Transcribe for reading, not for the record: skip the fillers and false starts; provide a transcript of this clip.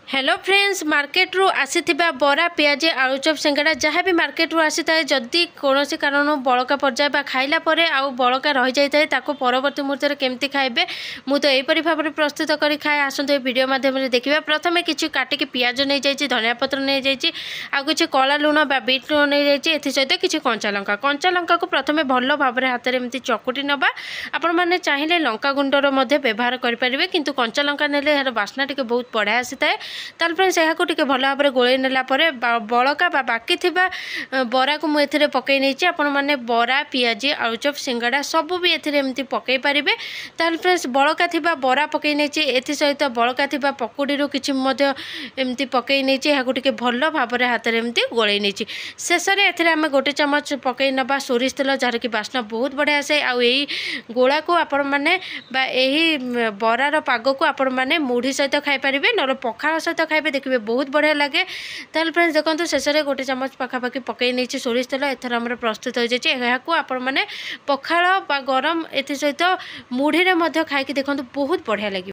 Hello friends market रू आसीथिबा बरा Piazzi आलुचप सिंगड़ा जहाँ भी मार्केट रू आसी थाए जदि कौन कारण बड़का पर्याय बा खाइला परे आउ बड़का रही जाए ताको परवर्ती मुहूर्त में केमती खाइबे मु तो यहीपरी भाव में प्रस्तुत करी खाए आसतु ए वीडियो माध्यम देखिए। प्रथम किसी काटिकी पियाज नहीं जाइए धनिया पत्र नहीं जाइए आ किसी कला लुण बा बीट लुण नहीं जाइए सहित किसी कंचा लंका को प्रथम भल भाव में हाथ में चकुटी नवा आपण मैंने चाहिए लंका गुंडर व्यवहार करेंगे किंतु कंचा लंका ने यार बास्ना टी बहुत बढ़िया आसी थाए। ताल फ्रेंड्स यहाँ को भल भाव में गोल नेला बड़का बाकी थिबा बरा को मुझे पकई नहीं आपण मैंने बरा पियाजी आलुचप सिंगड़ा सबू भी एमती पकई पारे। ताल फ्रेंड्स बड़का थिबा बरा पकई नहीं एथि सहित बड़का थिबा पकुड़ी किसी एमती पकई नहीं यहाँ को भल भाव में हाथ में एमती गोल नहीं शेष में आम गोटे चमच पकई नवा सोरिष तेल जार कि बास्ना बहुत बढ़िया आसे आई गोला को आपण मैंने बरार पाग को आपण मैंने मुढ़ी सहित खाई पारे ना पखाड़ सहित खाइबे देखिए बहुत बढ़िया लगे। ताल फ्रेंड्स देखो शेष में गोटे चमच पाखापाखि पकई नहीं सोरिष तेल एथर आम प्रस्तुत हो जाए आपण मैंने पखाड़ गरम एथि सहित मुढ़ी में खाई देखो बहुत बढ़िया लगे।